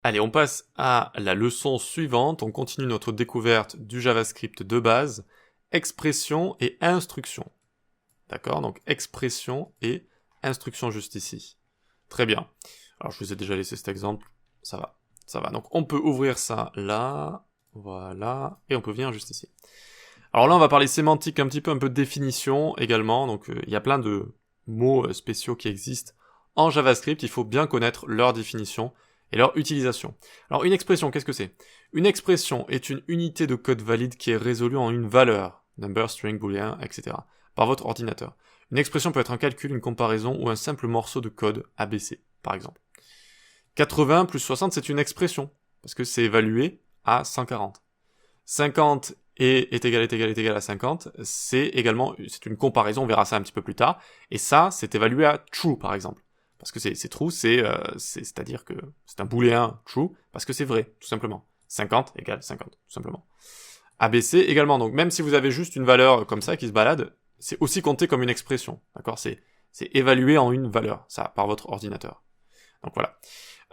Allez, on passe à la leçon suivante. On continue notre découverte du JavaScript de base, expression et instruction. D'accord? Donc expression et instruction juste ici. Très bien. Alors je vous ai déjà laissé cet exemple. Ça va. Ça va. Donc on peut ouvrir ça là. Voilà. Et on peut venir juste ici. Alors là, on va parler sémantique un petit peu, un peu de définition également. Donc il y a plein de mots spéciaux qui existent en JavaScript. Il faut bien connaître leur définition et leur utilisation. Alors une expression, qu'est-ce que c'est? Une expression est une unité de code valide qui est résolue en une valeur, number, string, boolean, etc., par votre ordinateur. Une expression peut être un calcul, une comparaison ou un simple morceau de code ABC, par exemple. 80 plus 60, c'est une expression, parce que c'est évalué à 140. 50 est égal à 50, c'est une comparaison, on verra ça un petit peu plus tard, et ça, c'est évalué à true, par exemple. Parce que c'est true, c'est-à-dire que c'est un booléen true, parce que c'est vrai, tout simplement. 50 égale 50, tout simplement. ABC également, donc même si vous avez juste une valeur comme ça qui se balade, c'est aussi compté comme une expression, d'accord? C'est évalué en une valeur, ça, par votre ordinateur. Donc voilà.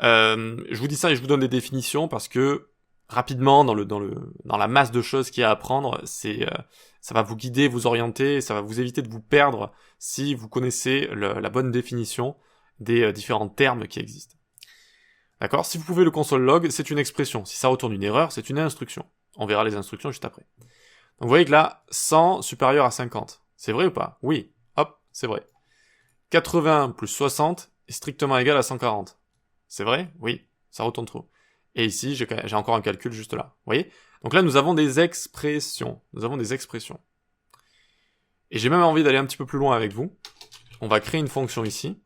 Je vous dis ça et je vous donne des définitions parce que rapidement dans la masse de choses qu'il y a à apprendre, ça va vous guider, vous orienter, ça va vous éviter de vous perdre si vous connaissez la bonne définition des différents termes qui existent. D'accord? Si vous pouvez le console log, c'est une expression. Si ça retourne une erreur, c'est une instruction. On verra les instructions juste après. Donc vous voyez que là, 100 supérieur à 50. C'est vrai ou pas? Oui. Hop, c'est vrai. 80 plus 60 est strictement égal à 140. C'est vrai? Oui. Ça retourne true. Et ici, j'ai encore un calcul juste là. Vous voyez? Donc là, nous avons des expressions. Nous avons des expressions. Et j'ai même envie d'aller un petit peu plus loin avec vous. On va créer une fonction ici.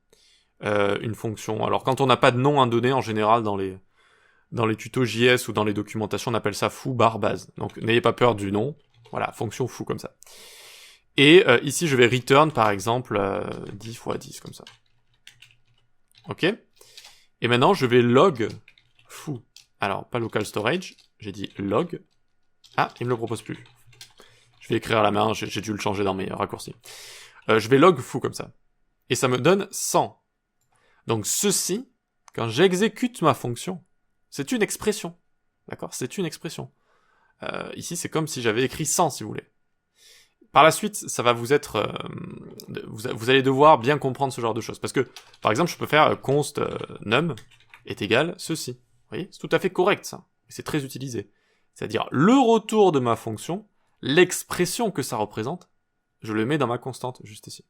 Une fonction. Alors quand on n'a pas de nom à donner, en général, dans les tutos JS ou dans les documentations, on appelle ça foo bar base. Donc n'ayez pas peur du nom. Voilà, fonction foo comme ça. Et ici, je vais return, par exemple, 10 x 10, comme ça. Ok? Et maintenant, je vais log foo. Alors, pas local storage, j'ai dit log. Ah, il me le propose plus. Je vais écrire à la main, j'ai dû le changer dans mes raccourcis. Je vais log foo comme ça. Et ça me donne 100. Donc ceci, quand j'exécute ma fonction, c'est une expression. D'accord? C'est une expression. Ici, c'est comme si j'avais écrit 100, si vous voulez. Par la suite, ça va vous être... vous allez devoir bien comprendre ce genre de choses. Parce que, par exemple, je peux faire const num est égal ceci. Vous voyez? C'est tout à fait correct, ça. C'est très utilisé. C'est-à-dire, le retour de ma fonction, l'expression que ça représente, je le mets dans ma constante, juste ici.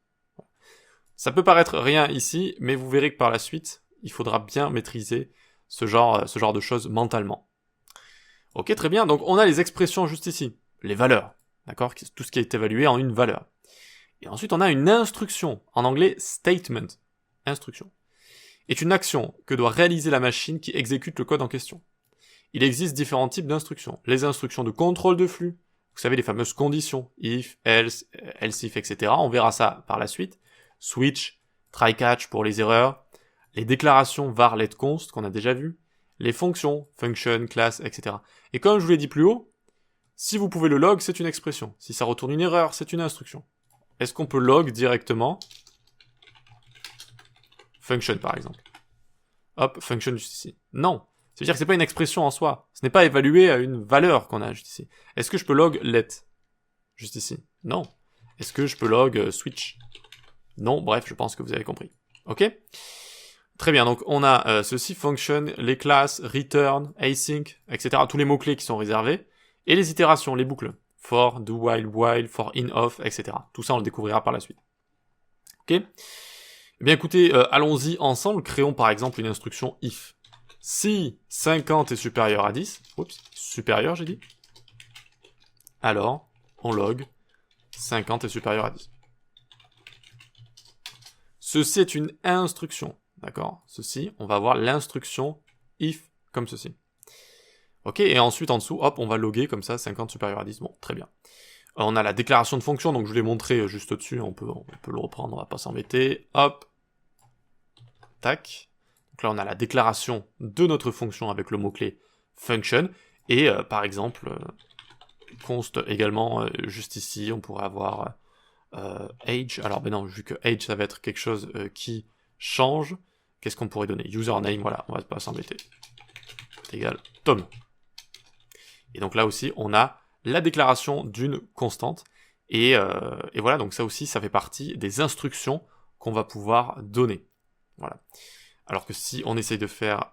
Ça peut paraître rien ici, mais vous verrez que par la suite, il faudra bien maîtriser ce genre de choses mentalement. Ok, très bien. Donc, on a les expressions juste ici. Les valeurs. D'accord? Tout ce qui est évalué en une valeur. Et ensuite, on a une instruction. En anglais, statement. Instruction. Est une action que doit réaliser la machine qui exécute le code en question. Il existe différents types d'instructions. Les instructions de contrôle de flux. Vous savez, les fameuses conditions. If, else, else if, etc. On verra ça par la suite. Switch, try catch pour les erreurs. Les déclarations var let const qu'on a déjà vu. Les fonctions, function, class, etc. Et comme je vous l'ai dit plus haut, si vous pouvez le log, c'est une expression. Si ça retourne une erreur, c'est une instruction. Est-ce qu'on peut log directement function, par exemple? Hop, function juste ici. Non. Ça veut dire que c'est pas une expression en soi. Ce n'est pas évalué à une valeur qu'on a juste ici. Est-ce que je peux log let? Juste ici. Non. Est-ce que je peux log switch? Non, bref, je pense que vous avez compris. Ok? Très bien, donc on a ceci, function, les classes, return, async, etc. Tous les mots-clés qui sont réservés. Et les itérations, les boucles. For, do, while, for, in, off, etc. Tout ça, on le découvrira par la suite. Ok? Eh bien écoutez, allons-y ensemble. Créons par exemple une instruction if. Si 50 est supérieur à 10, oups, supérieur j'ai dit, alors on log 50 est supérieur à 10. Ceci est une instruction, d'accord? Ceci, on va avoir l'instruction if comme ceci. Ok, et ensuite en dessous, hop, on va loguer comme ça 50 supérieur à 10. Bon, très bien. On a la déclaration de fonction, donc je l'ai montré juste au-dessus, on peut le reprendre, on va pas s'embêter. Hop. Tac. Donc là, on a la déclaration de notre fonction avec le mot-clé function. Et par exemple, const également, juste ici, on pourrait avoir age. Alors, ben non, vu que age, ça va être quelque chose qui change, qu'est-ce qu'on pourrait donner? Username, voilà, on va pas s'embêter. égale Tom. Et donc là aussi, on a la déclaration d'une constante. Et voilà, donc ça aussi, ça fait partie des instructions qu'on va pouvoir donner. Voilà. Alors que si on essaye de faire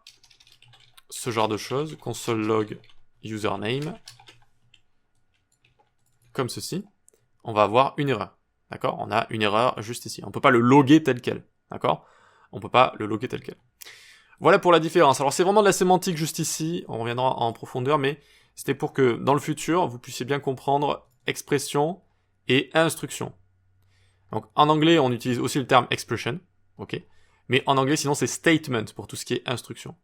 ce genre de choses, console log username, comme ceci, on va avoir une erreur. D'accord? On a une erreur juste ici. On ne peut pas le loguer tel quel. D'accord? On ne peut pas le loguer tel quel. Voilà pour la différence. Alors c'est vraiment de la sémantique juste ici, on reviendra en profondeur, mais c'était pour que dans le futur, vous puissiez bien comprendre expression et instruction. Donc en anglais, on utilise aussi le terme expression, ok? Mais en anglais, sinon c'est statement pour tout ce qui est instruction.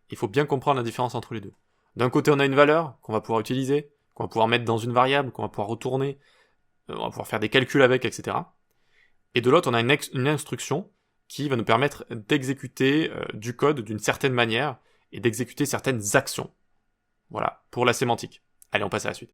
Il faut bien comprendre la différence entre les deux. D'un côté, on a une valeur qu'on va pouvoir utiliser, qu'on va pouvoir mettre dans une variable, qu'on va pouvoir retourner, on va pouvoir faire des calculs avec, etc. Et de l'autre, on a une instruction qui va nous permettre d'exécuter du code d'une certaine manière et d'exécuter certaines actions. Voilà, pour la sémantique. Allez, on passe à la suite.